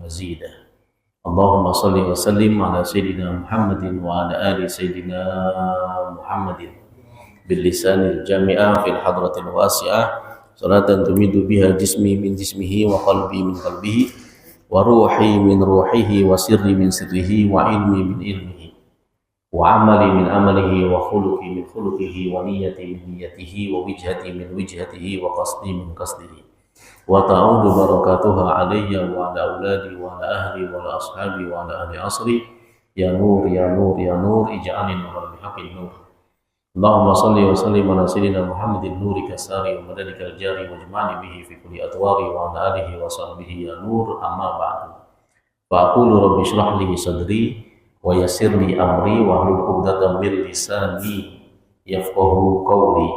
مزيدا اللهم صل وسلم على سيدنا محمد وعلى آل سيدنا محمد باللسان الجامع في الحضرة الواسعة صلاة تمد بها جسمي من جسمه وقلبي من قلبه وروحي من روحه وسري من سره وعلمي من علمه وعملي من عمله وخلقي من خلقه ونيتي من نيته ووجهتي من وجهته وقصدي من قصده وتعود بركاتها علي وعلى أولادي وعلى أهلي وعلى أصحابي وعلى أهل عصري يا نور يا نور يا نور اجعلني نورا بحق النور اللهم صل وسلم على سيدنا محمد النور كساري ومددك الجاري واجمعني به في كل أطواري وعلى آله وصحبه يا نور أما بعد فأقول رب اشرح لي صدري ويسر لي أمري واحلل عقدة من لساني يفقهوا قولي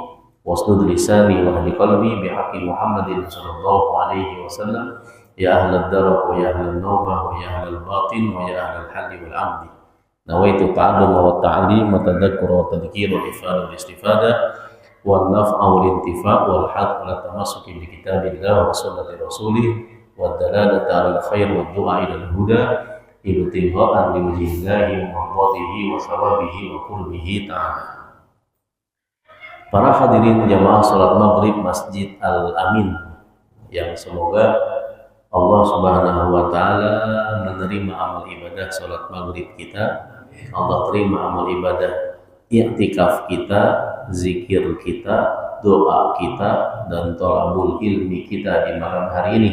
واسدد لساني واهد قلبي بحق محمد صلى الله عليه وسلم يا أهل الدرك ويا أهل النوبة ويا أهل الباطن ويا أهل الحل والعمد نويت التعلم والتعليم والتذكر والتذكير والإفادة والاستفادة والنفع والانتفاع والحق والتمسك بكتاب الله وسنة رسوله والدلالة على الخير والدعاء إلى الهدى ابتغاء لوجه الله ومرضاته وثوابه وقربه تعالى. Para hadirin jamaah salat maghrib Masjid Al-Amin yang semoga Allah Subhanahu wa taala menerima amal ibadah salat maghrib kita, Allah terima amal ibadah i'tikaf kita, zikir kita, doa kita dan thalabul ilmi kita di malam hari ini.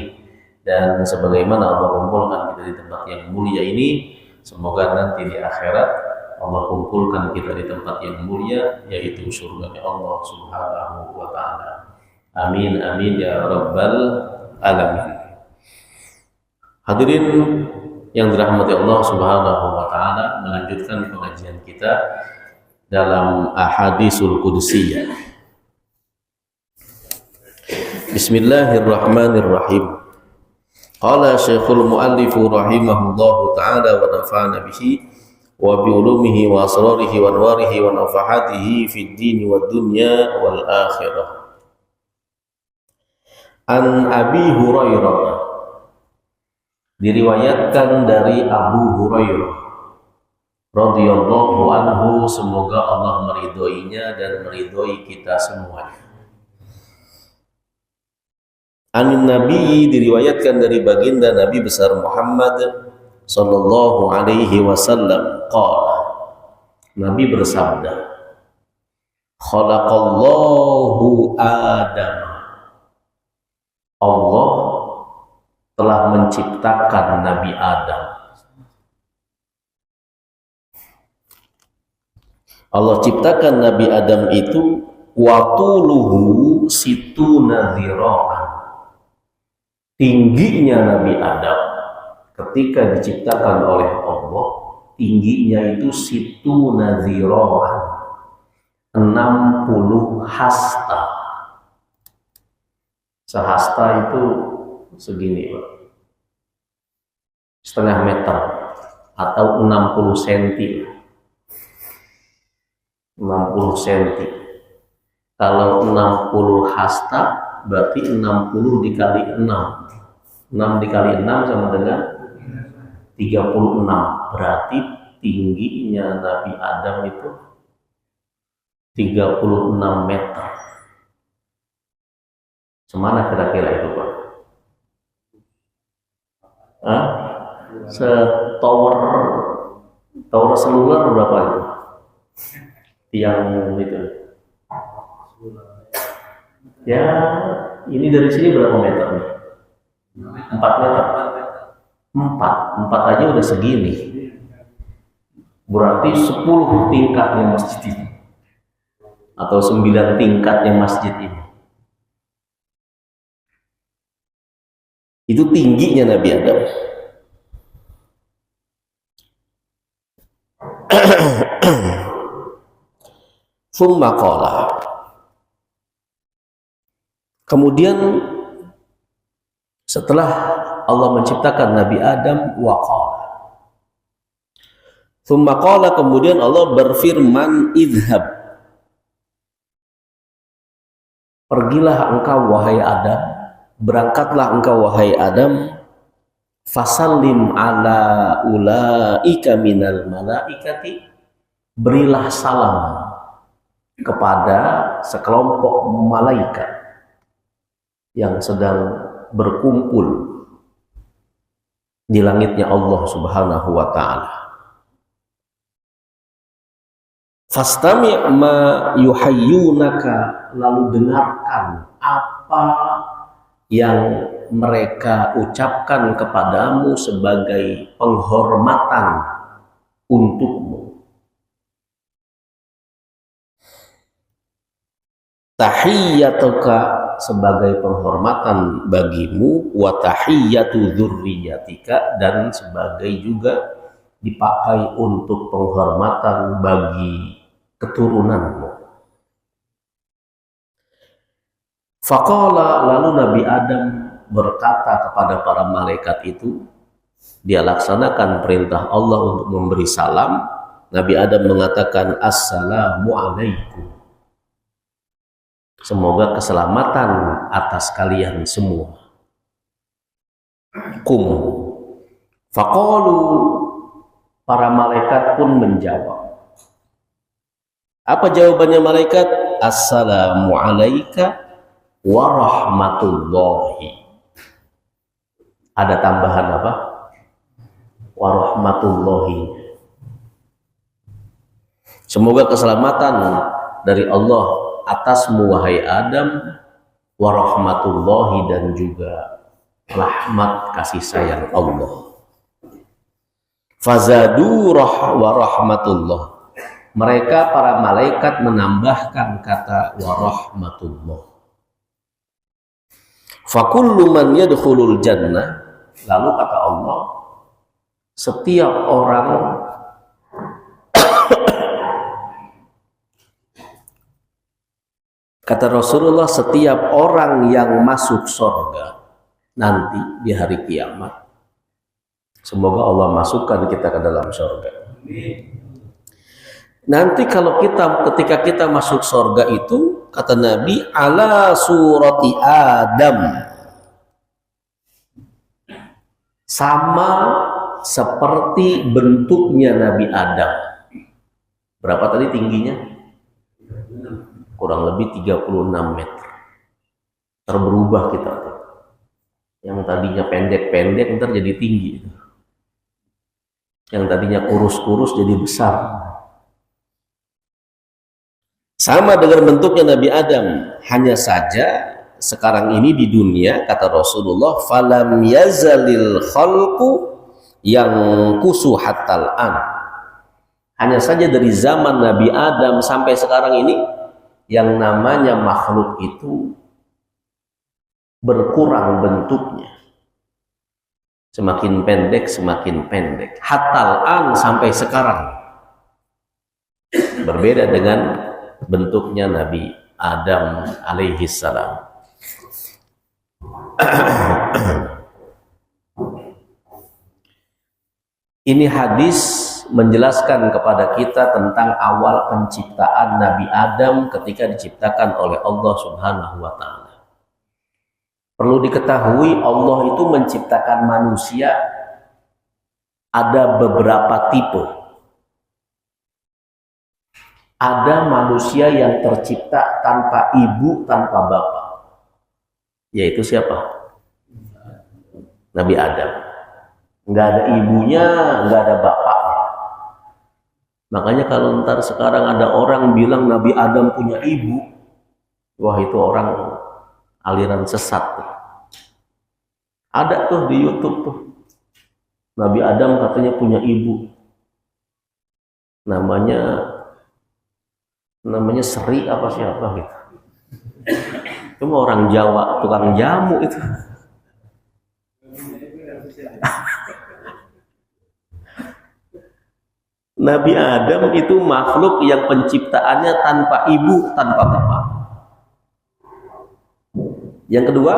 Dan sebagaimana Allah kumpulkan kita di tempat yang mulia ini, semoga nanti di akhirat Allah kumpulkan kita di tempat yang mulia, yaitu surga Allah Subhanahu wa taala. Amin amin ya rabbal alamin. Hadirin yang dirahmati Allah Subhanahu wa taala, melanjutkan pengajian kita dalam Ahadisul Qudsiyah. Bismillahirrahmanirrahim. Qala Syekhul Muallif rahimahullahu taala wa nafa'ana bihi wa bi ulumihi wa asrarihi wa anwarihi wa nafahatihi fid dini wad dunya wal akhirah. An Abi Hurairah, diriwayatkan dari Abu Hurairah radhiyallahu anhu, semoga Allah meridhoinya dan meridhoi kita semuanya. Anin Nabi, diriwayatkan dari baginda Nabi besar Muhammad sallallahu alaihi wasallam, qala, Nabi bersabda, khalaqallahu Adam, Allah telah menciptakan Nabi Adam. Allah ciptakan Nabi Adam itu watuluhu situna dzira'an, tingginya Nabi Adam ketika diciptakan oleh Allah, tingginya itu situ nadhiroan, 60 hasta. Sehasta itu segini, Pak, setengah meter atau 60 cm. 60 cm. Kalau 60 hasta berarti 60 dikali 6. 6 dikali 6 sama dengan 36, berarti tingginya Nabi Adam itu 36 meter. Semana kira-kira itu, Pak? Tower seluler berapa itu? Tiang itu. Ya, ini dari sini berapa meter nih? 4 meter. 4 aja udah segini. Berarti 10 tingkatnya masjid ini, atau 9 tingkatnya masjid ini. Itu tingginya Nabi Adam. Summa qala, kemudian setelah Allah menciptakan Nabi Adam, waqala, summa qala, kemudian Allah berfirman, idhab, pergilah engkau wahai Adam, berangkatlah engkau wahai Adam, Fasallim ala ulaika minal malaikati, berilah salam kepada sekelompok malaikat yang sedang berkumpul di langitnya Allah Subhanahu wa taala. Fastami' ma yuhayyunaka, lalu dengarkan apa yang mereka ucapkan kepadamu sebagai penghormatan untukmu. Tahiyyatuka, sebagai penghormatan bagimu, wa tahiyyatu dzurriyyatika, dan sebagai juga dipakai untuk penghormatan bagi keturunanmu. Faqala, lalu Nabi Adam berkata kepada para malaikat itu, dia laksanakan perintah Allah untuk memberi salam. Nabi Adam mengatakan, assalamu alaikum, semoga keselamatan atas kalian semua. Kum. Faqalu, para malaikat pun menjawab. Apa jawabannya malaikat? Assalamu alaika warahmatullahi. Ada tambahan apa? Warahmatullahi. Semoga keselamatan dari Allah atasmu wahai Adam, warahmatullahi, dan juga rahmat kasih sayang Allah. Fazadu warahmatullah. Mereka para malaikat menambahkan kata warahmatullah. Fakullu man yadkhulul jannah, lalu kata Allah, setiap orang kata Rasulullah, setiap orang yang masuk surga nanti di hari kiamat, semoga Allah masukkan kita ke dalam surga. Nanti ketika kita masuk surga itu, kata Nabi, ala surati Adam, sama seperti bentuknya Nabi Adam. Berapa tadi tingginya? Kurang lebih 36 meter. Terberubah kita. Yang tadinya pendek-pendek ntar jadi tinggi. Yang tadinya kurus-kurus jadi besar. Sama dengan bentuknya Nabi Adam, hanya saja sekarang ini di dunia, kata Rasulullah, falam yazalil khalqu yang kusu hatal an. Hanya saja dari zaman Nabi Adam sampai sekarang ini, yang namanya makhluk itu berkurang bentuknya. Semakin pendek, semakin pendek. Hatal an, sampai sekarang. Berbeda dengan bentuknya Nabi Adam alaihi salam. Ini hadis menjelaskan kepada kita tentang awal penciptaan Nabi Adam ketika diciptakan oleh Allah Subhanahu wa taala. Perlu diketahui, Allah itu menciptakan manusia ada beberapa tipe. Ada manusia yang tercipta tanpa ibu, tanpa bapak. Yaitu siapa? Nabi Adam. Nggak ada ibunya, nggak ada bapaknya. Makanya kalau ntar sekarang ada orang bilang Nabi Adam punya ibu, wah itu orang aliran sesat. Ada tuh di YouTube tuh. Nabi Adam katanya punya ibu. Namanya Sri apa siapa gitu. Cuma orang Jawa, tukang jamu itu. Nabi Adam itu makhluk yang penciptaannya tanpa ibu, tanpa bapak. Yang kedua,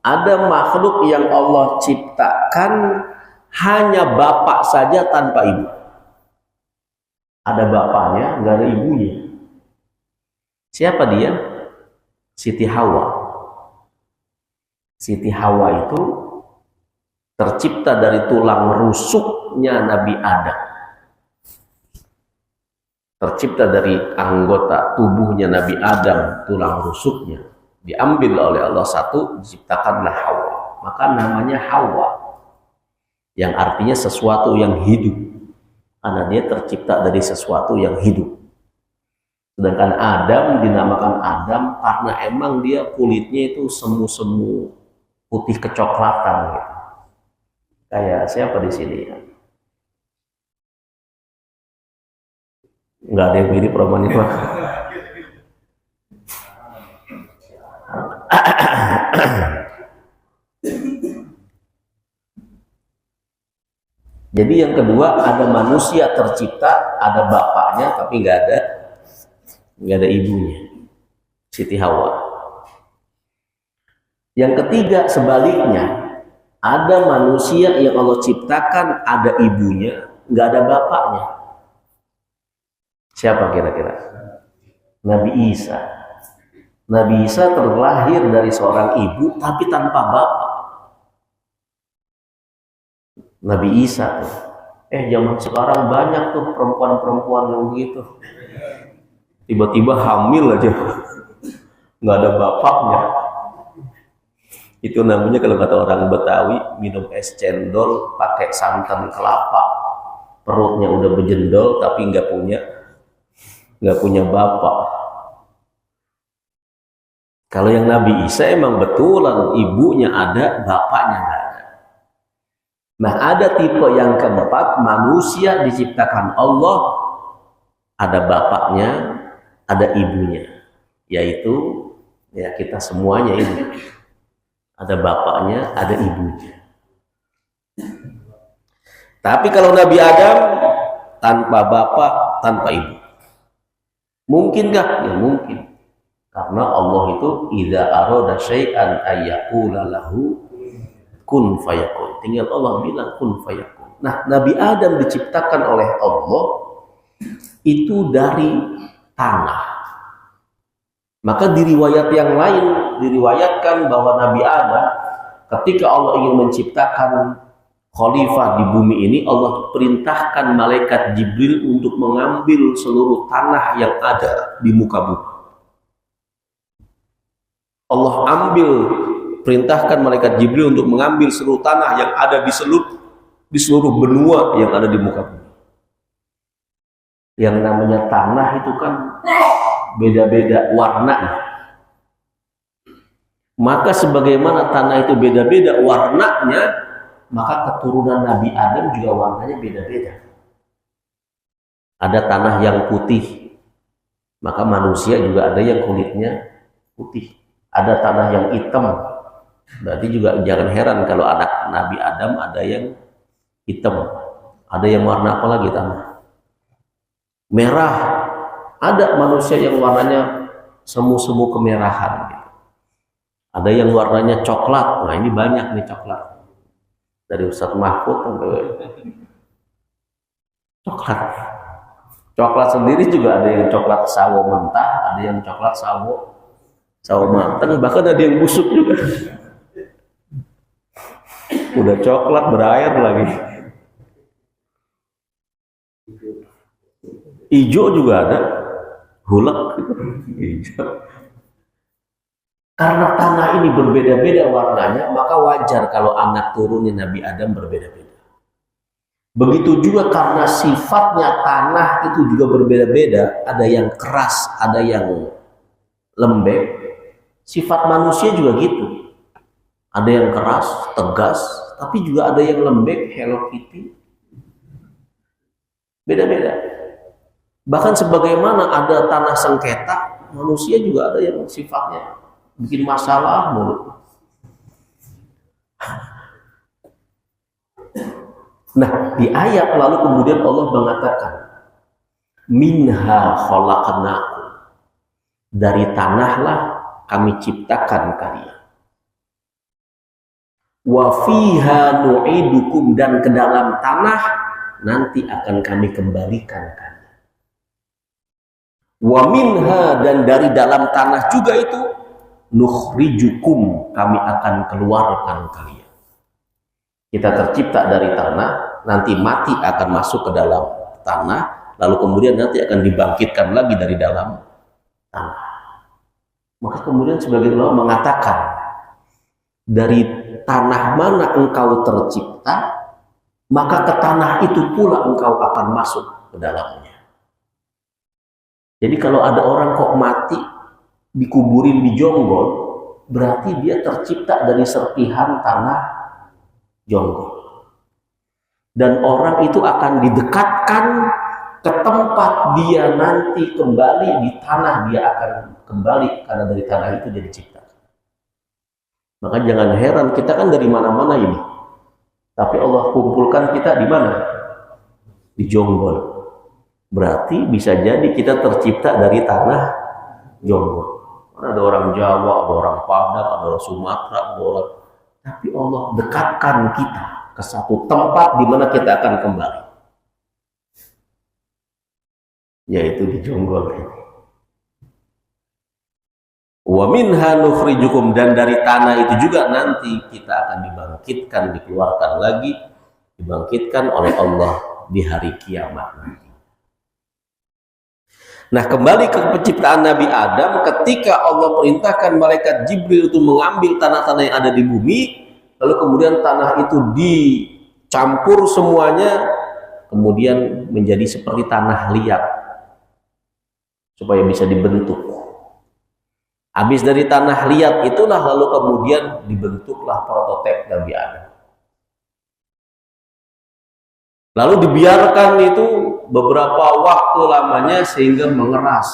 ada makhluk yang Allah ciptakan hanya bapak saja tanpa ibu. Ada bapaknya, nggak ada ibunya. Siapa dia? Siti Hawa. Siti Hawa itu tercipta dari tulang rusuknya Nabi Adam, tercipta dari anggota tubuhnya Nabi Adam, tulang rusuknya diambil oleh Allah satu, diciptakanlah Hawa. Maka namanya Hawa, yang artinya sesuatu yang hidup, karena dia tercipta dari sesuatu yang hidup. Sedangkan Adam dinamakan Adam karena emang dia kulitnya itu semu-semu putih kecoklatan gitu. Kayak siapa di sini ya? Nggak ada yang mirip Roman itu. Jadi yang kedua, ada manusia tercipta, ada bapaknya tapi nggak ada ibunya, Siti Hawa. Yang ketiga sebaliknya, ada manusia yang Allah ciptakan ada ibunya, nggak ada bapaknya. Siapa kira-kira? Nabi Isa. Nabi Isa terlahir dari seorang ibu tapi tanpa bapak. Nabi Isa tuh. Zaman sekarang banyak tuh perempuan-perempuan yang begitu. Tiba-tiba hamil aja, nggak ada bapaknya. Itu namanya kalau kata orang Betawi, minum es cendol pakai santan kelapa. Perutnya udah bejendol tapi nggak punya bapak. Kalau yang Nabi Isa emang betulan ibunya ada, bapaknya nggak ada. Nah, ada tipe yang keempat, manusia diciptakan Allah, ada bapaknya, ada ibunya, yaitu ya kita semuanya ini. Ada bapaknya, ada ibunya. Tapi kalau Nabi Adam tanpa bapak, tanpa ibu. Mungkinkah? Ya mungkin. Karena Allah itu idza arada syai'an ayyaqula lahu kun fayakun. Tinggal Allah bilang kun fayakun. Nah, Nabi Adam diciptakan oleh Allah itu dari tanah. Maka di riwayat yang lain diriwayatkan bahwa Nabi Adam ketika Allah ingin menciptakan khalifah di bumi ini, Allah perintahkan malaikat Jibril untuk mengambil seluruh tanah yang ada di muka bumi. Allah perintahkan malaikat Jibril untuk mengambil seluruh tanah yang ada di seluruh benua yang ada di muka bumi. Yang namanya tanah itu kan beda-beda warnanya. Maka sebagaimana tanah itu beda-beda warnanya, maka keturunan Nabi Adam juga warnanya beda-beda. Ada tanah yang putih, maka manusia juga ada yang kulitnya putih. Ada tanah yang hitam, berarti juga jangan heran kalau anak Nabi Adam ada yang hitam. Ada yang warna apa lagi tanah? Merah. Ada manusia yang warnanya semu-semu kemerahan gitu. Ada yang warnanya coklat. Nah, ini banyak nih coklat. Dari Ustadz Mahfud sampai coklat. Coklat sendiri juga ada yang coklat sawo mentah, ada yang coklat sawo matang, bahkan ada yang busuk juga. Udah coklat berair lagi. Hijau juga ada. Hulek gitu. Karena tanah ini berbeda-beda warnanya, maka wajar kalau anak turunnya Nabi Adam berbeda-beda. Begitu juga karena sifatnya tanah itu juga berbeda-beda, ada yang keras, ada yang lembek. Sifat manusia juga gitu. Ada yang keras, tegas, tapi juga ada yang lembek, Hello Kitty. Beda-beda. Bahkan sebagaimana ada tanah sengketa, manusia juga ada yang sifatnya bikin masalah mulu. Nah, di ayat lalu kemudian Allah mengatakan, minha khalaqnakum, dari tanahlah kami ciptakan kalian. Wa fiha nu'idukum, dan ke dalam tanah nanti akan kami kembalikan kalian. Wa minha, dan dari dalam tanah juga itu nukhrijukum, kami akan keluarkan kalian. Kita tercipta dari tanah, nanti mati akan masuk ke dalam tanah, lalu kemudian nanti akan dibangkitkan lagi dari dalam tanah. Maka kemudian sebagian ulama mengatakan, dari tanah mana engkau tercipta, maka ke tanah itu pula engkau akan masuk ke dalamnya. Jadi kalau ada orang kok mati dikuburin di Jonggol, berarti dia tercipta dari serpihan tanah Jonggol. Dan orang itu akan didekatkan ke tempat dia nanti kembali di tanah, dia akan kembali karena dari tanah itu dia diciptakan. Maka jangan heran, kita kan dari mana-mana ini, tapi Allah kumpulkan kita di mana? Di Jonggol. Berarti bisa jadi kita tercipta dari tanah Jonggol. Ada orang Jawa, ada orang Padang, ada orang Sumatera, ada orang, tapi Allah dekatkan kita ke satu tempat di mana kita akan kembali, yaitu di Jonggol. Wa minha nukhrijukum, dan dari tanah itu juga nanti kita akan dibangkitkan, dikeluarkan lagi, dibangkitkan oleh Allah di hari kiamat nanti. Nah, kembali ke penciptaan Nabi Adam, ketika Allah perintahkan malaikat Jibril itu mengambil tanah-tanah yang ada di bumi, lalu kemudian tanah itu dicampur semuanya, kemudian menjadi seperti tanah liat supaya bisa dibentuk. Habis dari tanah liat itulah lalu kemudian dibentuklah prototipe Nabi Adam. Lalu dibiarkan itu beberapa waktu lamanya sehingga mengeras.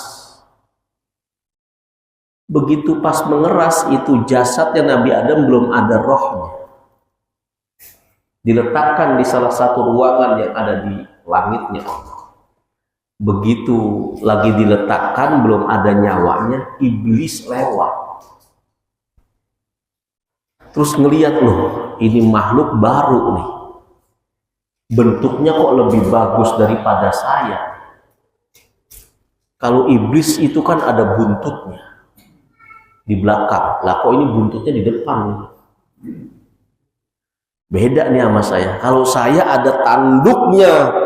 Begitu pas mengeras itu jasadnya Nabi Adam belum ada rohnya. Diletakkan di salah satu ruangan yang ada di langitnya Allah. Begitu lagi diletakkan belum ada nyawanya, iblis lewat. Terus ngelihat, loh, ini makhluk baru nih. Bentuknya kok lebih bagus daripada saya. Kalau iblis itu kan ada buntutnya di belakang. Lah kok ini buntutnya di depan nih. Beda nih sama saya. Kalau saya ada tanduknya.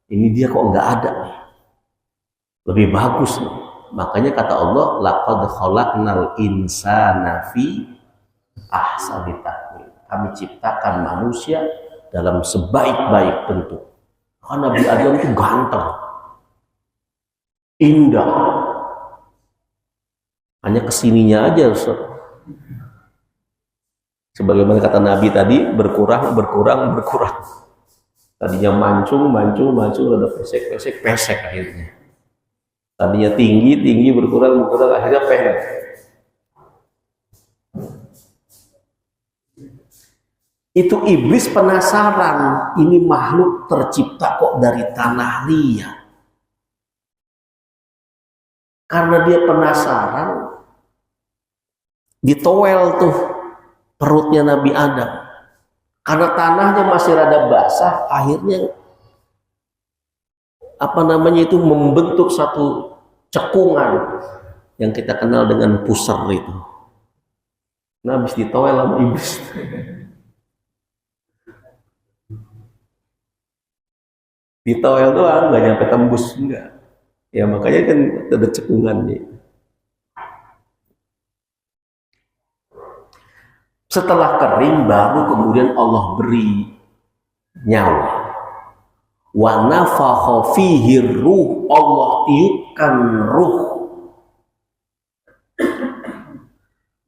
Ini dia kok nggak ada nih. Lebih bagus nih. Makanya kata Allah, laqad khalaqnal insana fi ahsani taqwim. Kami ciptakan manusia dalam sebaik-baik bentuk. Karena Nabi Adam itu ganteng, indah. Hanya kesininya aja, sebagaimana kata Nabi tadi, berkurang. Tadinya mancung, ada pesek akhirnya. Tadinya tinggi, berkurang, akhirnya pendek. Itu iblis penasaran, ini makhluk tercipta kok dari tanah liat. Karena dia penasaran, ditowel tuh perutnya Nabi Adam. Karena tanahnya masih rada basah, akhirnya itu membentuk satu cekungan yang kita kenal dengan puser itu. Nah, habis ditowel sama iblis. Ditowel doang, nggak nyampe tembus, enggak. Ya makanya kan ada cekungannya. Setelah kering baru kemudian Allah beri nyawa. Wa nafakha fihi ruh, Allah tiupkan ruh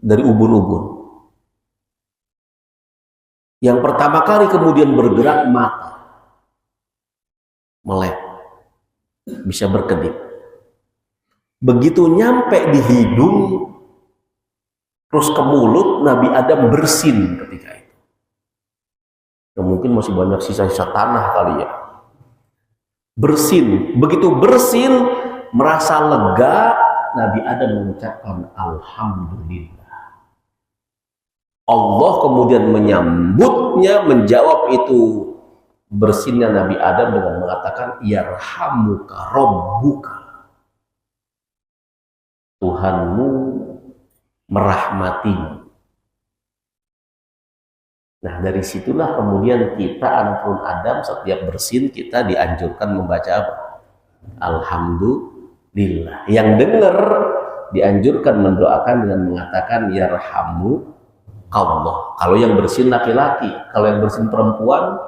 dari ubun-ubun. Yang pertama kali kemudian bergerak mata, melek, bisa berkedip. Begitu nyampe di hidung, terus ke mulut, Nabi Adam bersin ketika itu. Ya, mungkin masih banyak sisa-sisa tanah kali ya. Bersin, begitu bersin, merasa lega, Nabi Adam mengucapkan Alhamdulillah. Allah kemudian menyambutnya, menjawab itu bersinnya Nabi Adam dengan mengatakan, Yarhamuka Rabbuka. Tuhanmu merahmatimu. Nah dari situlah kemudian kita anak turun Adam setiap bersin kita dianjurkan membaca apa? Alhamdulillah. Yang dengar dianjurkan mendoakan dengan mengatakan yarhamu Allah. Kalau yang bersin laki-laki, kalau yang bersin perempuan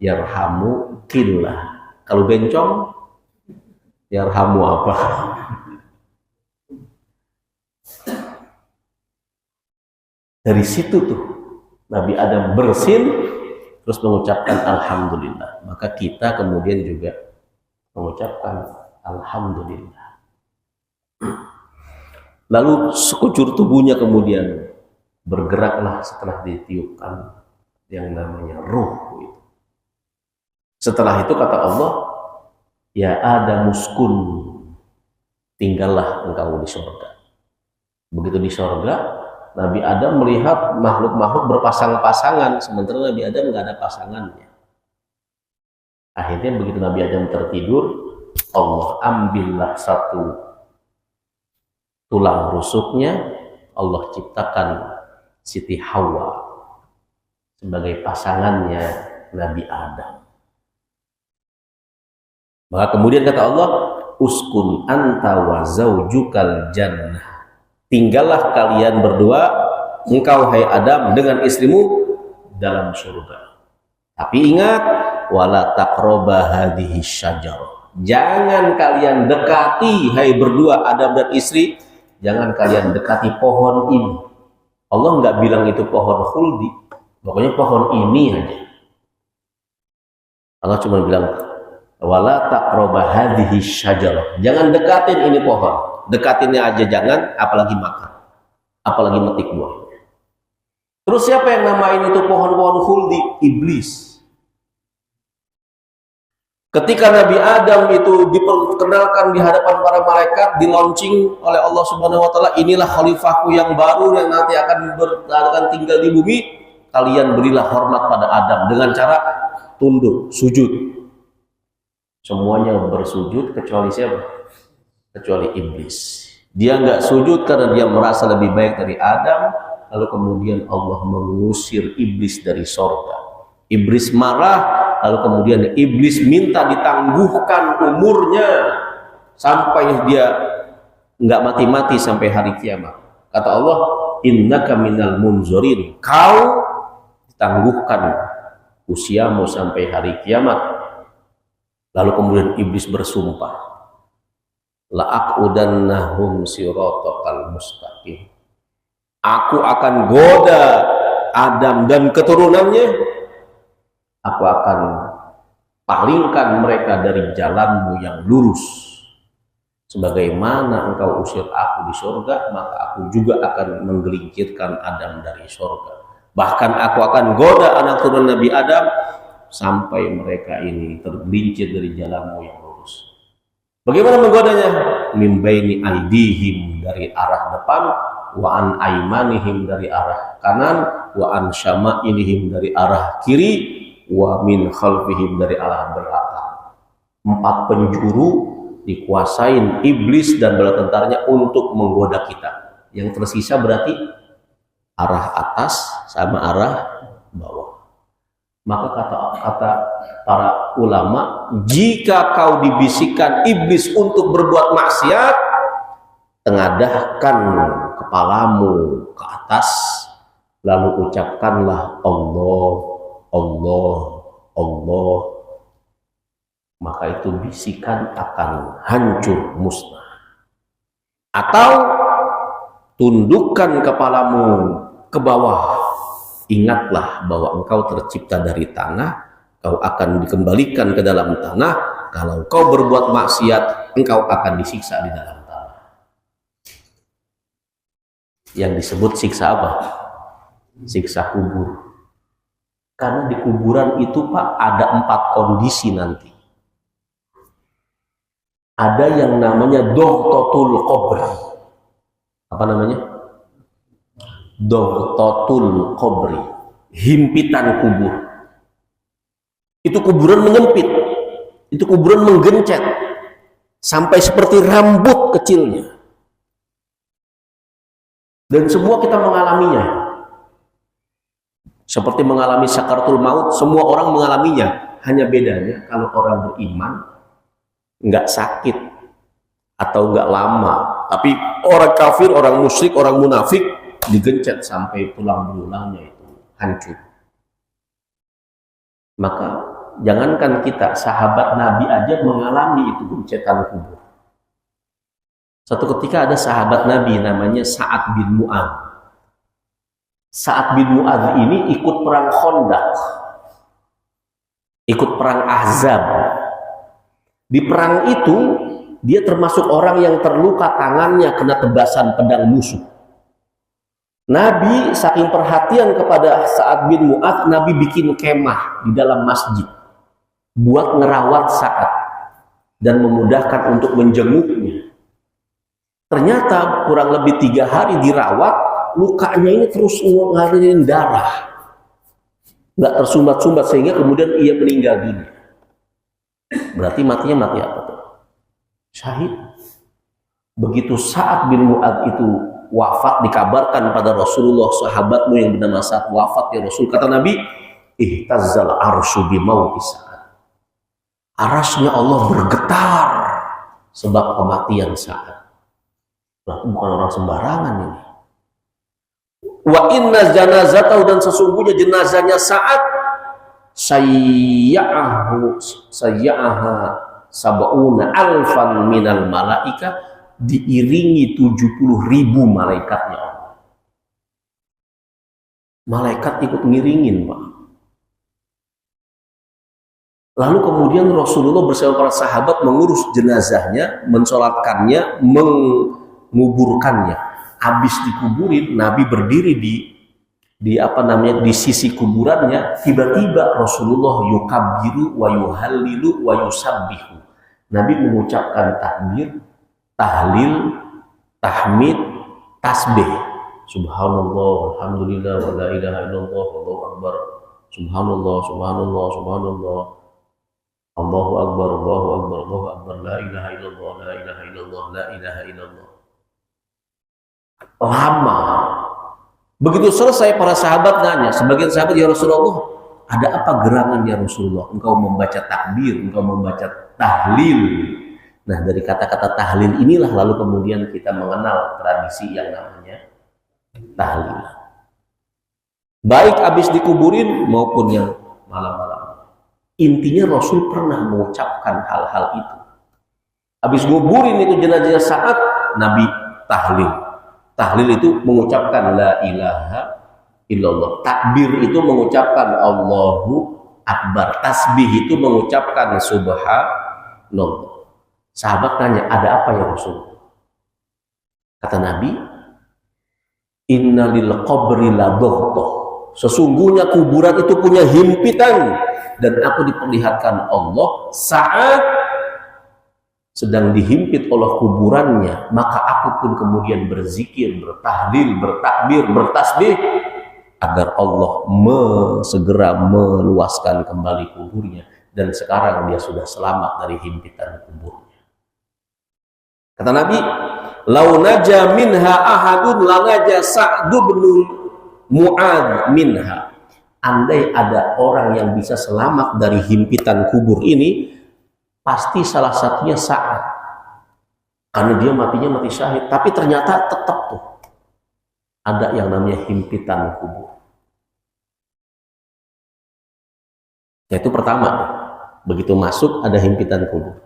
yarhamu killah. Kalau bencong yarhamu apa? Dari situ tuh Nabi Adam bersin terus mengucapkan alhamdulillah. Maka kita kemudian juga mengucapkan alhamdulillah. Lalu sekujur tubuhnya kemudian bergeraklah setelah ditiupkan yang namanya ruh. Setelah itu kata Allah, ya Adam uskun, tinggallah engkau di surga. Begitu di surga, Nabi Adam melihat makhluk-makhluk berpasang-pasangan, sementara Nabi Adam nggak ada pasangannya. Akhirnya begitu Nabi Adam tertidur, Allah ambillah satu tulang rusuknya, Allah ciptakan Siti Hawa sebagai pasangannya Nabi Adam. Maka kemudian kata Allah, uskun anta wa zaujukal jannah. Tinggallah kalian berdua, engkau hai Adam dengan istrimu dalam surga. Tapi ingat, wala taqraba hadhihi syajarah. Jangan kalian dekati, hai berdua Adam dan istri, jangan kalian dekati pohon ini. Allah nggak bilang itu pohon khuldi, pokoknya pohon ini aja. Allah cuma bilang wala taqraba hadhihi syajarah. Jangan dekatin ini pohon. Dekatinnya aja jangan, apalagi makan, apalagi metik buahnya. Terus siapa yang namain itu pohon-pohon khuldi? Iblis. Ketika Nabi Adam itu diperkenalkan di hadapan para malaikat, di-launching oleh Allah Subhanahu wa taala, inilah khalifahku yang baru yang nanti akan tinggal di bumi, kalian berilah hormat pada Adam dengan cara tunduk, sujud. Semuanya bersujud kecuali siapa? Kecuali iblis. Dia nggak sujud karena dia merasa lebih baik dari Adam. Lalu kemudian Allah mengusir iblis dari sorga. Iblis marah. Lalu kemudian iblis minta ditangguhkan umurnya sampai dia nggak mati-mati sampai hari kiamat. Kata Allah, innaka minal munzorin. Kau ditangguhkan usiamu sampai hari kiamat. Lalu kemudian iblis bersumpah, la'aqudannahum siratal mustaqim. Aku akan goda Adam dan keturunannya. Aku akan palingkan mereka dari jalanmu yang lurus. Sebagaimana engkau usir aku di surga, maka aku juga akan menggelincirkan Adam dari surga. Bahkan aku akan goda anak turun Nabi Adam sampai mereka ini tergelincir dari jalanmu yang lurus. Bagaimana menggodanya? Mimbaini aidihim, dari arah depan, wa an aimanihim, dari arah kanan, wa an syama'ilihim, dari arah kiri, wa min khalfihim, dari arah belakang. 4 penjuru dikuasain iblis dan bala tentaranya untuk menggoda kita. Yang tersisa berarti arah atas sama arah bawah. Maka kata para ulama, jika kau dibisikkan iblis untuk berbuat maksiat, tengadahkan kepalamu ke atas, lalu ucapkanlah Allah, Allah, Allah. Maka itu bisikan akan hancur musnah. Atau tundukkan kepalamu ke bawah. Ingatlah bahwa engkau tercipta dari tanah, kau akan dikembalikan ke dalam tanah. Kalau kau berbuat maksiat, engkau akan disiksa di dalam tanah. Yang disebut siksa apa? Siksa kubur. Karena di kuburan itu Pak ada 4 kondisi nanti. Ada yang namanya doghtotul qabr. Apa namanya? Doghtotul qabri, himpitan kubur. Itu kuburan menyempit, itu kuburan menggencet sampai seperti rambut kecilnya. Dan semua kita mengalaminya. seperti mengalami sakaratul maut. Semua orang mengalaminya, hanya bedanya kalau orang beriman nggak sakit atau nggak lama, tapi orang kafir, orang musyrik, orang munafik digencet sampai tulang belulangnya itu hancur. Maka jangankan kita, sahabat Nabi aja mengalami itu gencetan kubur. Satu ketika ada sahabat Nabi namanya Sa'ad bin Mu'adz. Sa'ad bin Mu'adz ini ikut perang Khandaq, ikut perang Ahzab. Di perang itu dia termasuk orang yang terluka, tangannya kena tebasan pedang musuh. Nabi saking perhatian kepada Sa'ad bin Mu'adz, Nabi bikin kemah di dalam masjid buat ngerawat Sa'ad dan memudahkan untuk menjenguknya. Ternyata kurang lebih 3 hari dirawat, lukanya ini terus ngalirin darah, nggak tersumbat-sumbat, sehingga kemudian ia meninggal dunia. Berarti matinya mati apa tuh? Syahid. Begitu Sa'ad bin Mu'adz itu wafat, dikabarkan pada Rasulullah, sahabatmu yang bernama Sa'ad wafat ya Rasul. Kata Nabi, ihtazzal arsyu bi mauti Sa'ad. Arasnya Allah bergetar sebab kematian Sa'ad. Berarti bukan orang sembarangan ini. Wa inna janazatahu, dan sesungguhnya jenazahnya Sa'ad sayyaha sab'una alfan minal malaika, diiringi 70.000 malaikatnya Allah. Malaikat ikut ngiringin, Pak. Lalu kemudian Rasulullah bersama para sahabat mengurus jenazahnya, mensolatkannya, menguburkannya. Habis dikuburin, Nabi berdiri di sisi kuburannya. Tiba-tiba Rasulullah yukabbiru wa yuhallilu wa yusabbihu. Nabi mengucapkan takbir, tahlil, tahmid, tasbih. Subhanallah, alhamdulillah, wa la ilaha illallah, wallahu akbar. Subhanallah, subhanallah, subhanallah. Allahu akbar, Allahu akbar, Allahu akbar. La ilaha illallah, la ilaha illallah, la ilaha illallah. Lama. Begitu selesai, para sahabat nanya, sebagian sahabat, ya Rasulullah, ada apa gerangan ya Rasulullah? Engkau membaca takbir, engkau membaca tahlil. Nah, dari kata-kata tahlil inilah lalu kemudian kita mengenal tradisi yang namanya tahlil. Baik habis dikuburin maupun yang malam-malam. Intinya Rasul pernah mengucapkan hal-hal itu. Habis nguburin itu jenazah Sa'ad, Nabi tahlil. Tahlil itu mengucapkan la ilaha illallah. Takbir itu mengucapkan Allahu Akbar. Tasbih itu mengucapkan subhanallah. Sahabat tanya, ada apa ya Rasul? Kata Nabi, inna lil qabri ladghah. Sesungguhnya kuburan itu punya himpitan, dan aku diperlihatkan Allah saat sedang dihimpit oleh kuburannya, maka aku pun kemudian berzikir, bertahlil, bertakbir, bertasbih agar Allah segera meluaskan kembali kuburnya, dan sekarang dia sudah selamat dari himpitan kuburnya. Kata Nabi, lau naja minha ahadun lanaja Sa'd bin Mu'adz minha. Andai ada orang yang bisa selamat dari himpitan kubur ini, pasti salah satunya Sa'ad, karena dia matinya mati syahid. Tapi ternyata tetap tuh ada yang namanya himpitan kubur. Yaitu pertama, begitu masuk ada himpitan kubur.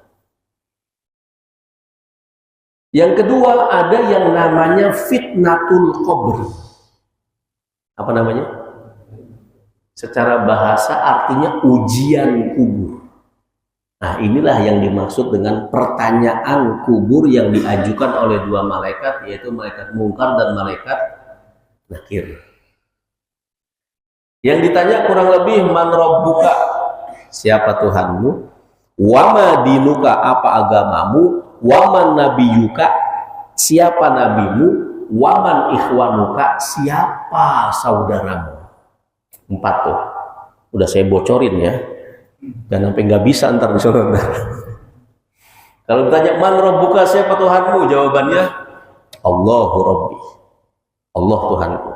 Yang kedua, ada yang namanya fitnatul qabr. Apa namanya? Secara bahasa artinya ujian kubur. Nah, inilah yang dimaksud dengan pertanyaan kubur yang diajukan oleh 2 malaikat, yaitu malaikat Mungkar dan malaikat Nakir. Yang ditanya kurang lebih, man rabbuka, siapa Tuhanmu? Wa ma dinuka, apa agamamu? Wa man nabiyuka, siapa nabimu? Wa man ikhwanuka, siapa saudaramu? 4 tuh. Udah saya bocorin ya. Dan sampai nggak bisa ntar di sana. Kalau ditanya man rabbuka, siapa Tuhanmu? Jawabannya Allahu Rabbi, Allah Tuhanku.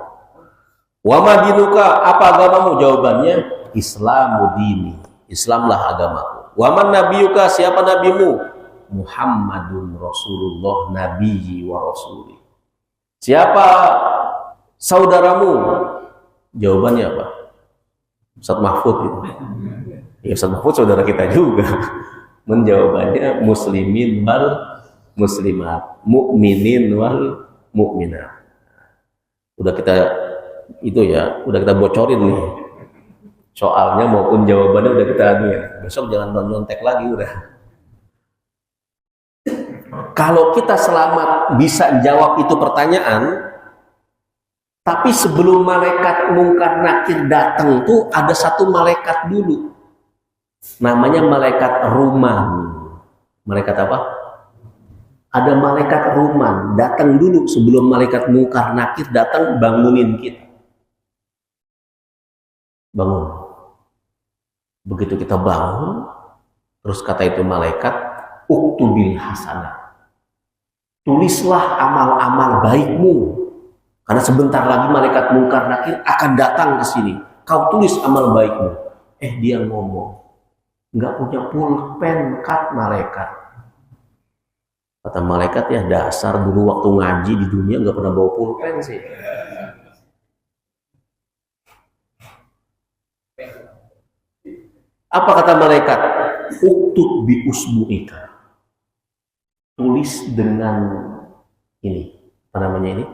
Wa madinuka, apa agamamu? Jawabannya Islamu dini, Islamlah agamaku. Wa man nabiyuka, siapa nabimu? Muhammadun Rasulullah nabiyyi wa rasuli. Siapa saudaramu? Jawabannya apa? Ustaz Mahfud itu. Ya Ustaz Mahfud saudara kita juga. Menjawabannya muslimin wal muslimat, mukminin wal mukminat. Udah kita itu ya, udah kita bocorin nih. Soalnya maupun jawabannya udah kita anu ya. Besok jangan nyontek lagi udah. Kalau kita selamat bisa jawab itu pertanyaan, tapi sebelum malaikat mungkar nakir datang tuh ada satu malaikat dulu. Namanya malaikat Ruman. Malaikat apa? Ada malaikat Ruman datang dulu sebelum malaikat mungkar nakir datang bangunin kita. Bangun. Begitu kita bangun, terus kata itu malaikat, uktubil hasanah. Tulislah amal-amal baikmu. Karena sebentar lagi malaikat mungkar nakir akan datang ke sini. Kau tulis amal baikmu. Dia ngomong, nggak punya pulpen kat malaikat. Kata malaikat, ya dasar dulu waktu ngaji di dunia nggak pernah bawa pulpen sih. Apa kata malaikat? Uktub bi usbu'ika. Tulis dengan ini, apa namanya ini?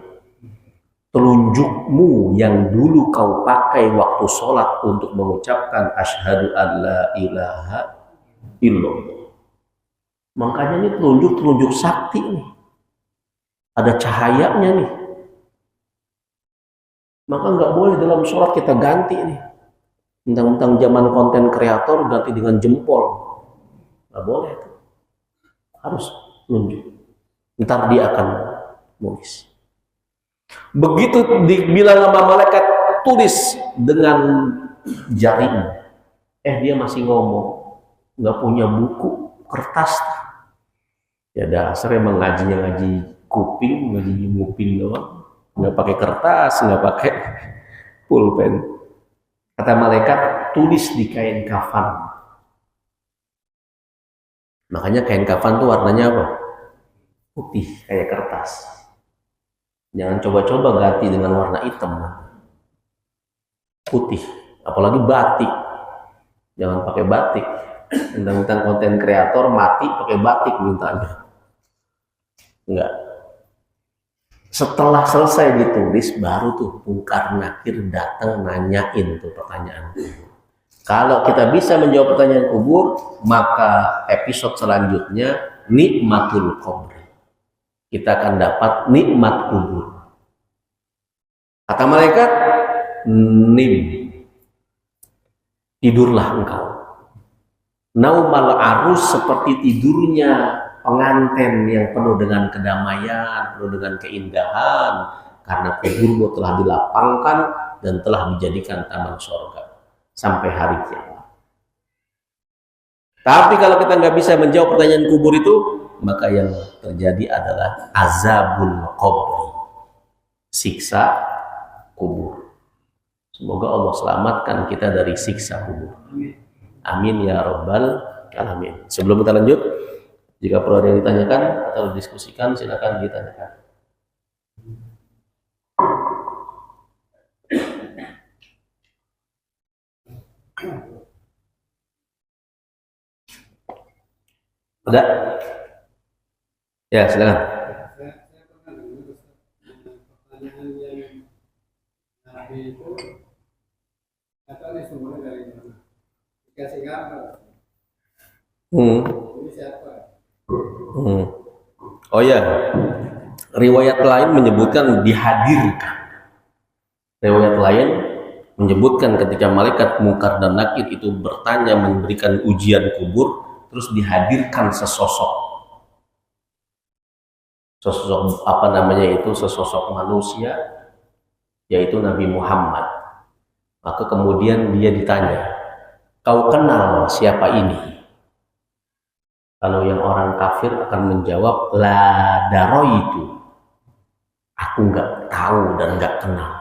Telunjukmu yang dulu kau pakai waktu sholat untuk mengucapkan asyhadu an la ilaha illallah. Makanya ini telunjuk sakti nih. Ada cahayanya nih. Maka nggak boleh dalam sholat kita ganti nih. Tentang zaman konten kreator ganti dengan jempol. Nggak boleh itu. Harus telunjuk. Ntar dia akan nulis. Begitu dibilang sama malaikat tulis dengan jarimu, dia masih ngomong, nggak punya buku kertas. Ya dasar emang ngaji kuping, ngaji nguping doang, nggak pakai kertas, nggak pakai pulpen. Kata malaikat, tulis di kain kafan. Makanya kain kafan tuh warnanya apa? Putih kayak kertas. Jangan coba-coba ganti dengan warna hitam. Putih. Apalagi batik. Jangan pakai batik. Tentang konten kreator mati pakai batik mintanya. Enggak. Setelah selesai ditulis, baru tuh mungkar nakir datang nanyain tuh pertanyaan. Kalau kita bisa menjawab pertanyaan kubur, maka episode selanjutnya nikmatul qabr. Kita akan dapat nikmat kubur. Kata malaikat, nim, tidurlah engkau. Naumal arus, seperti tidurnya pengantin yang penuh dengan kedamaian, penuh dengan keindahan, karena kuburmu telah dilapangkan dan telah dijadikan taman surga sampai hari kiamat. Tapi kalau kita nggak bisa menjawab pertanyaan kubur itu, maka yang terjadi adalah azabul qabri, siksa kubur. Semoga Allah selamatkan kita dari siksa kubur. Amin ya rabbal alamin. Sebelum kita lanjut, jika perlu ada yang ditanyakan atau didiskusikan, silakan ditanyakan. Ada? Ya, silakan. Pertanyaan yang Nabi itu katanya sumbernya dari mana? Dikasih gambar. Ini siapa? Oh ya, riwayat lain menyebutkan dihadirkan. Riwayat lain menyebutkan ketika malaikat mungkar dan nakir itu bertanya, memberikan ujian kubur, terus dihadirkan sesosok apa namanya itu, sesosok manusia, yaitu Nabi Muhammad. Maka kemudian dia ditanya, kau kenal siapa ini? Kalau yang orang kafir akan menjawab, la daroitu, aku nggak tahu dan nggak kenal.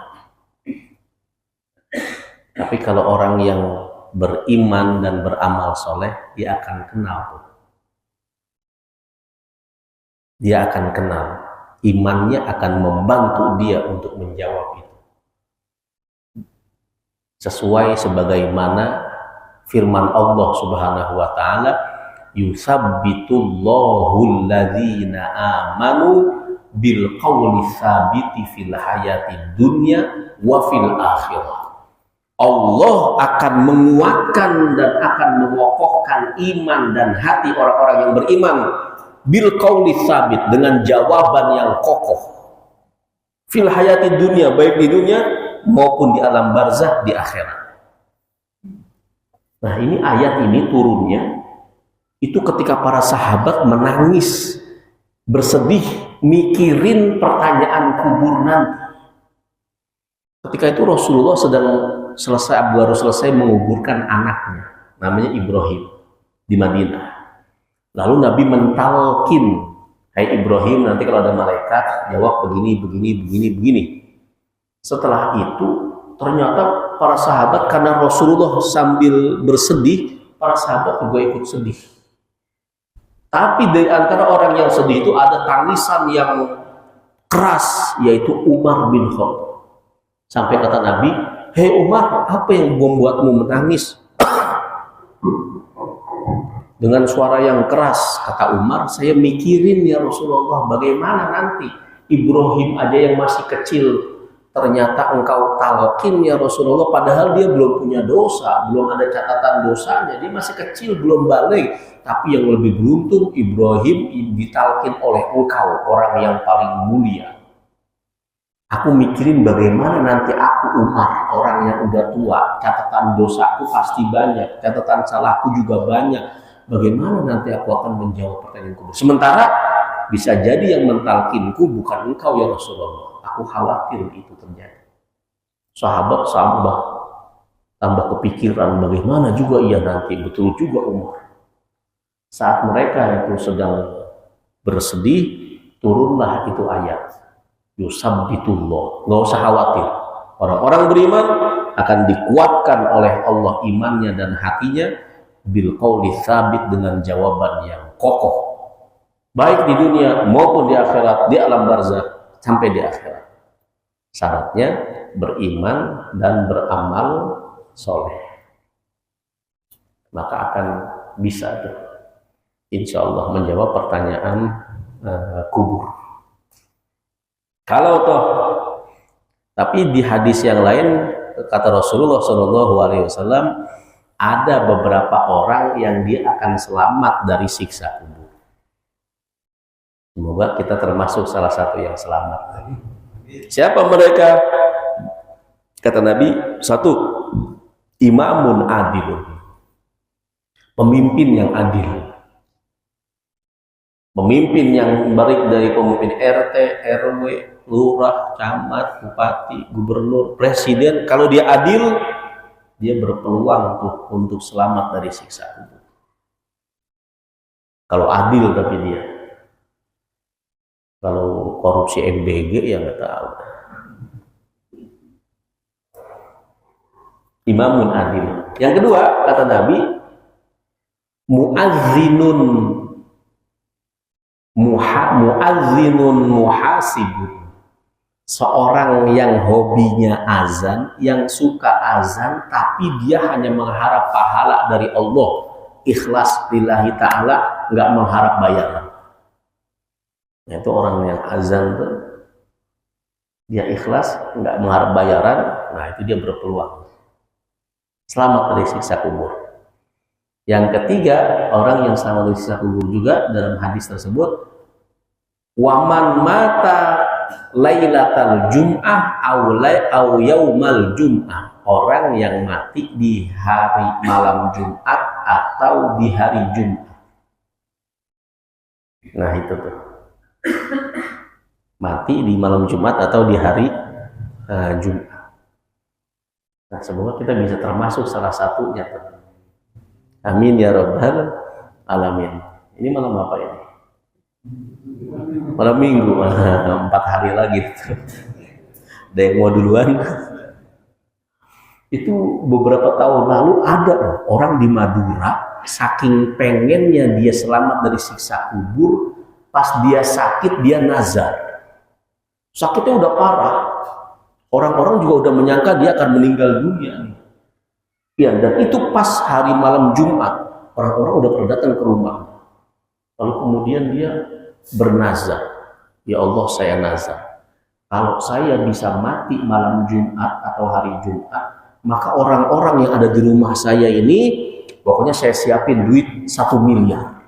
Tapi kalau orang yang beriman dan beramal soleh, dia akan kenal. Dia akan kenal. Imannya akan membantu dia untuk menjawab itu. Sesuai sebagaimana firman Allah Subhanahu wa taala, yusabbitullahu alladzina amanu bil qawli tsabiti fil hayati dunya wa fil akhirah. Allah akan menguatkan dan akan mengokohkan iman dan hati orang-orang yang beriman bil qawli tsabit, dengan jawaban yang kokoh fil hayati dunya, baik di dunia maupun di alam barzakh, di akhirat. Nah, ini ayat ini turunnya itu ketika para sahabat menangis, bersedih, mikirin pertanyaan kubur nanti. Ketika itu Rasulullah baru selesai menguburkan anaknya, namanya Ibrahim, di Madinah. Lalu Nabi mentalkin, hai Ibrahim, nanti kalau ada malaikat jawab begini. Setelah itu ternyata para sahabat, karena Rasulullah sambil bersedih, para sahabat juga ikut sedih. Tapi dari antara orang yang sedih itu ada tangisan yang keras, yaitu Umar bin Khattab. Sampai kata Nabi, "Hei Umar, apa yang membuatmu menangis?" Dengan suara yang keras, kata Umar, "Saya mikirin ya Rasulullah, bagaimana nanti Ibrahim aja yang masih kecil, ternyata engkau talqin ya Rasulullah, padahal dia belum punya dosa, belum ada catatan dosanya, dia masih kecil, belum balik. Tapi yang lebih beruntung, Ibrahim ditalqin oleh engkau, orang yang paling mulia. Aku mikirin bagaimana nanti aku Umar, orang yang udah tua, catatan dosaku pasti banyak, catatan salahku juga banyak. Bagaimana nanti aku akan menjawab pertanyaan kubur? Sementara bisa jadi yang mentalkinku bukan engkau ya Rasulullah. Aku khawatir itu terjadi." Sahabat tambah kepikiran, bagaimana juga ia nanti. Betul juga Umar. Saat mereka itu sedang bersedih, turunlah itu ayat, yusabbitullah. Nggak usah khawatir, orang-orang beriman akan dikuatkan oleh Allah imannya dan hatinya bil qawli tsabit, dengan jawaban yang kokoh, baik di dunia maupun di akhirat, di alam barzakh sampai di akhirat. Syaratnya beriman dan beramal soleh, maka akan bisa tuh, insya Allah, menjawab pertanyaan kubur. Kalau toh, tapi di hadis yang lain kata Rasulullah SAW, ada beberapa orang yang dia akan selamat dari siksa kubur. Semoga kita termasuk salah satu yang selamat. Siapa mereka? Kata Nabi, satu, imamun adil, pemimpin yang adil. Pemimpin yang baik, dari pemimpin RT, RW, lurah, camat, bupati, gubernur, presiden. Kalau dia adil, dia berpeluang untuk selamat dari siksa kubur. Kalau adil tapi dia. Kalau korupsi MBG ya nggak tahu. Imamun adil. Yang kedua, kata Nabi, muazzinun muhasibun. Seorang yang hobinya azan, yang suka azan, tapi dia hanya mengharap pahala dari Allah, ikhlas lillahi ta'ala, nggak mengharap bayaran. Nah, itu orang yang azan tuh, dia ikhlas, nggak mengharap bayaran. Nah, itu dia berpeluang selamat dari siksa kubur. Yang ketiga, orang yang selamat dari siksa kubur juga dalam hadis tersebut, waman mata lailatal jum'ah au yaumal jum'ah, orang yang mati di hari malam Jumat atau di hari Jumat. Nah, itu tuh, mati di malam Jumat atau di hari Jumat. Nah, semoga kita bisa termasuk salah satunya tuh. Amin ya rabbal alamin. Ini malam apa ini? Malam Minggu. 4 hari lagi tuh. Ada yang mau duluan? Itu beberapa tahun lalu ada orang di Madura, saking pengennya dia selamat dari siksa kubur, pas dia sakit dia nazar. Sakitnya udah parah, orang-orang juga udah menyangka dia akan meninggal dunia. Ya, dan itu pas hari malam Jumat, orang-orang udah pada datang ke rumah. Lalu kemudian dia bernazar, ya Allah saya nazar, kalau saya bisa mati malam Jumat atau hari Jumat, maka orang-orang yang ada di rumah saya ini, pokoknya saya siapin duit 1 miliar.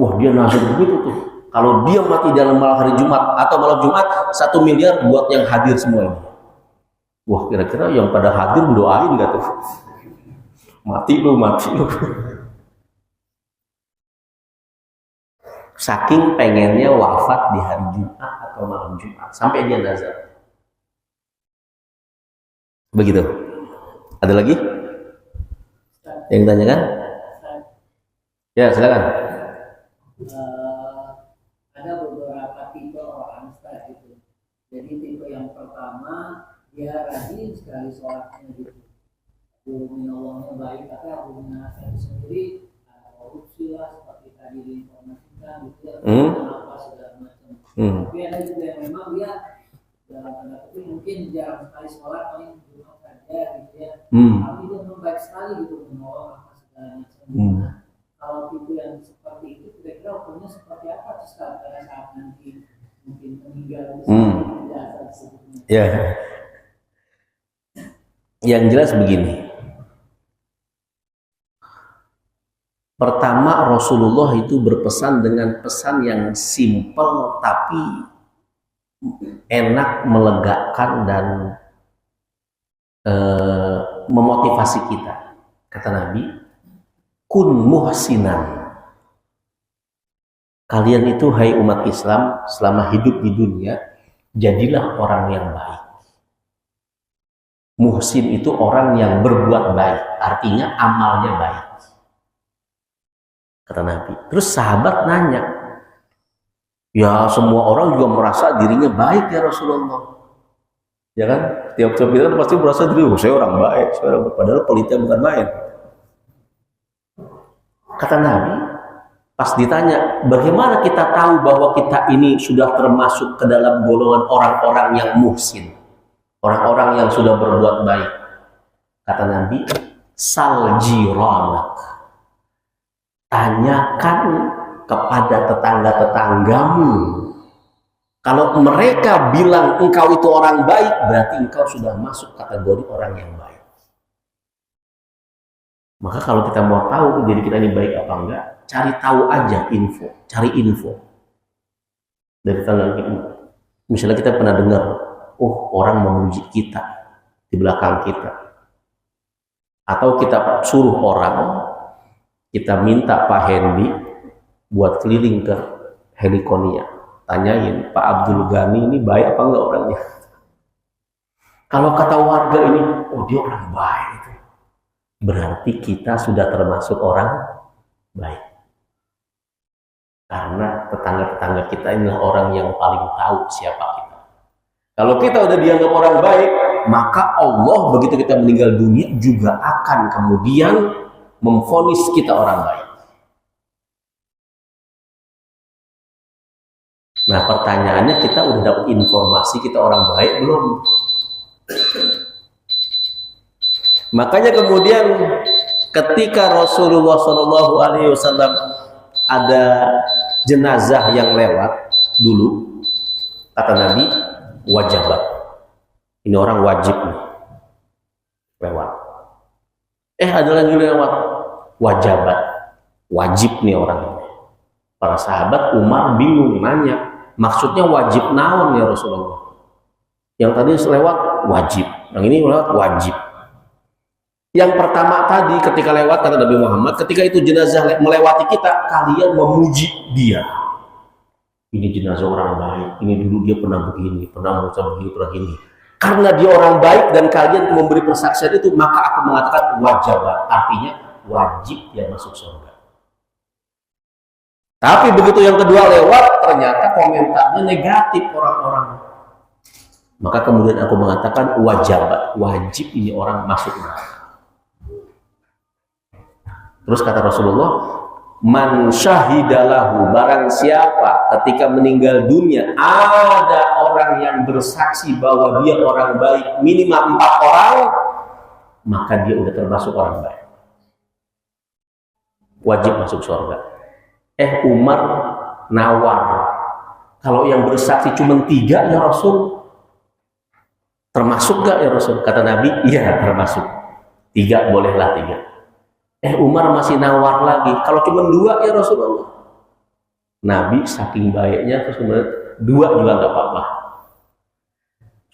Wah, dia nazar begitu tuh. Kalau dia mati dalam malam hari Jumat atau malam Jumat, 1 miliar buat yang hadir semua ini. Wah, kira-kira yang pada hadir doain gak tuh? Mati lu. Saking pengennya wafat di hari Jumat atau malam Jumat, sampai dia nazar. Begitu. Ada lagi yang tanyakan? Ya, silakan. Ada beberapa tipe orang gitu. Jadi tipe yang pertama dia rajin sekali sholatnya gitu. Allahnya baik, tapi Allahnya sendiri korupsi lah seperti tadi diinformasikan gitu ya. Apa segala macam. Tapi ada juga yang memang dia dalam tanda kutip mungkin jarang sekali sholat, paling Jumat saja gitu ya. Tapi dia memang baik sekali gitu menolong apa segala macam. Kalau tipe yang seperti itu kira-kira hukumnya seperti apa sih pada saat nanti mungkin meninggal ya. Yang jelas begini. Pertama, Rasulullah itu berpesan dengan pesan yang simpel tapi enak, melegakan dan memotivasi kita. Kata Nabi, kun muhsinan. Kalian itu hai umat Islam selama hidup di dunia, jadilah orang yang baik. Muhsin itu orang yang berbuat baik, artinya amalnya baik. Kata Nabi. Terus sahabat nanya, ya semua orang juga merasa dirinya baik ya Rasulullah. Ya kan? Tiap-tiap kita pasti merasa diri, saya orang baik, padahal pelitnya bukan main. Kata Nabi, pas ditanya, bagaimana kita tahu bahwa kita ini sudah termasuk ke dalam golongan orang-orang yang muhsin, orang-orang yang sudah berbuat baik? Kata Nabi, sal jiranak. Tanyakan kepada tetangga-tetanggamu. Kalau mereka bilang engkau itu orang baik, berarti engkau sudah masuk kategori orang yang baik. Maka kalau kita mau tahu diri kita ini baik apa enggak, cari tahu aja cari info dari tetangga kita. Misalnya kita pernah dengar, oh orang memuji kita di belakang kita, atau kita suruh orang, kita minta Pak Hendy buat keliling ke Helikonia, tanyain Pak Abdul Ghani ini baik apa enggak orangnya. Kalau kata warga ini, oh dia orang baik, berarti kita sudah termasuk orang baik. Karena tetangga-tetangga kita inilah orang yang paling tahu siapa kita. Kalau kita udah dianggap orang baik, maka Allah begitu kita meninggal dunia juga akan kemudian memvonis kita orang baik. Nah pertanyaannya, kita udah dapat informasi kita orang baik belum? Makanya kemudian ketika Rasulullah SAW ada jenazah yang lewat dulu, kata Nabi, wajabat. Ini orang wajib nih lewat. Ada lagi lewat, wajabat, wajib nih orang ini. Para sahabat Umar bingung nanya, maksudnya wajib naon ya Rasulullah? Yang tadi lewat wajib, yang ini lewat wajib. Yang pertama tadi ketika lewat, kata Nabi Muhammad, ketika itu jenazah melewati kita, kalian memuji dia. Ini jenazah orang baik, ini dulu dia pernah begini, pernah mengucap begini, pernah ini. Karena dia orang baik dan kalian memberi persaksian itu, maka aku mengatakan wajabat, artinya wajib dia masuk surga. Tapi begitu yang kedua lewat, ternyata komentarnya negatif orang-orang. Maka kemudian aku mengatakan wajib ini orang masuk neraka. Terus kata Rasulullah, man syahidalahu, barang siapa ketika meninggal dunia ada orang yang bersaksi bahwa dia orang baik minimal 4 orang, maka dia udah termasuk orang baik, wajib masuk surga. Umar nawar, kalau yang bersaksi cuma 3 ya Rasul, termasuk gak ya Rasul? Kata Nabi, iya termasuk. 3 bolehlah 3. Umar masih nawar lagi, kalau cuma 2 ya Rasulullah. Nabi saking baiknya terus kemudian 2 juga nggak apa-apa.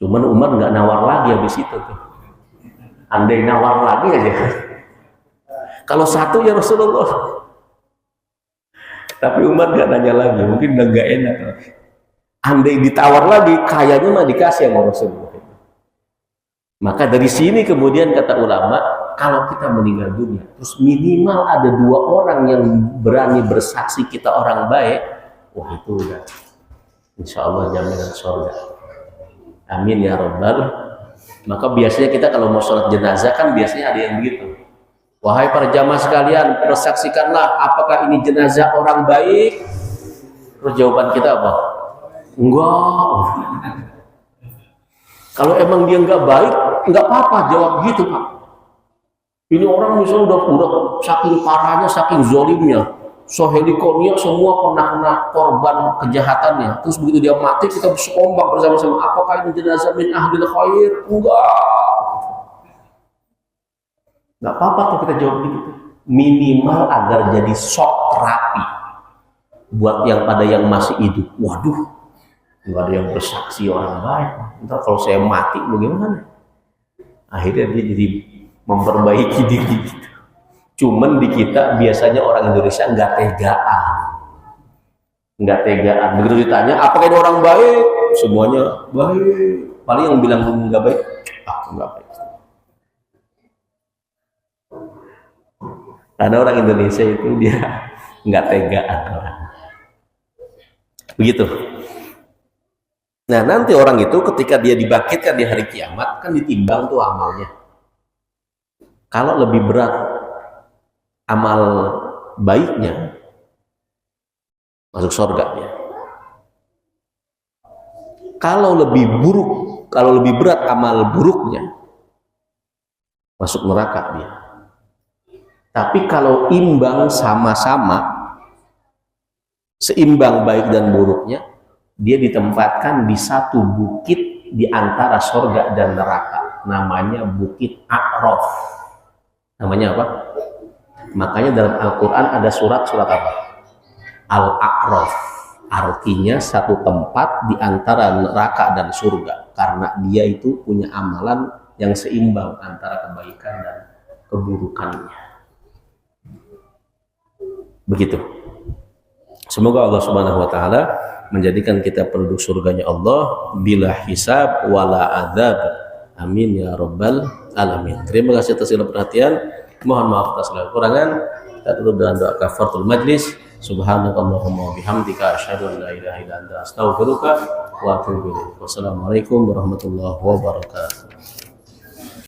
Cuman Umar nggak nawar lagi habis itu tuh. Andai nawar lagi aja. Kalau 1 ya Rasulullah. Tapi Umar nggak nanya lagi, mungkin udah nggak enak. Andai ditawar lagi, kayaknya mah dikasih sama Rasulullah. Maka dari sini kemudian kata ulama, kalau kita meninggal dunia, terus minimal ada 2 orang yang berani bersaksi kita orang baik, wah itu udah insya Allah jaminan surga. Amin ya Rabbal. Maka biasanya kita kalau mau sholat jenazah kan biasanya ada yang begitu. Wahai para jamaah sekalian, persaksikanlah apakah ini jenazah orang baik? Terus jawaban kita apa? Enggak. Kalau emang dia nggak baik, nggak apa-apa jawab gitu Pak. Ini orang misalnya udah saking parahnya, saking zolimnya, sohelikonia semua pernah kena korban kejahatannya. Terus begitu dia mati kita bersekombak bersama-sama. Apakah ini jenazah min ahlil khair? Enggak. Nggak apa-apa tuh kita jawab gitu. Minimal agar jadi shock terapi buat yang pada yang masih hidup. Waduh, nggak ada yang bersaksi orang baik. Ntar kalau saya mati bagaimana? Akhirnya dia jadi memperbaiki diri gitu. Cuman di kita biasanya orang Indonesia nggak tegaan. Begitu ditanya apakah ini orang baik, semuanya baik. Paling yang bilang nggak baik, nggak baik. Karena orang Indonesia itu dia nggak tegaan orang. Begitu. Nah nanti orang itu ketika dia dibangkitkan di hari kiamat kan ditimbang tuh amalnya. Kalau lebih berat amal baiknya, masuk surga dia. Kalau lebih berat amal buruknya, masuk neraka dia. Tapi kalau imbang sama-sama, seimbang baik dan buruknya, dia ditempatkan di satu bukit di antara surga dan neraka. Namanya Bukit A'raf. Namanya apa? Makanya dalam Al-Quran ada surat apa? Al-A'raf. Artinya satu tempat di antara neraka dan surga. Karena dia itu punya amalan yang seimbang antara kebaikan dan keburukannya. Begitu. Semoga Allah Subhanahu wa taala menjadikan kita penduduk surganya Allah bila hisab wala adzab. Amin ya rabbal alamin. Terima kasih atas segala perhatian. Mohon maaf atas segala kekurangan. Kita tutup dengan doa kafaratul majlis. Subhanakallahumma wa bihamdika asyhadu an la ilaha illa anta astaghfiruka wa atubu ilaik. Wassalamualaikum warahmatullahi wabarakatuh.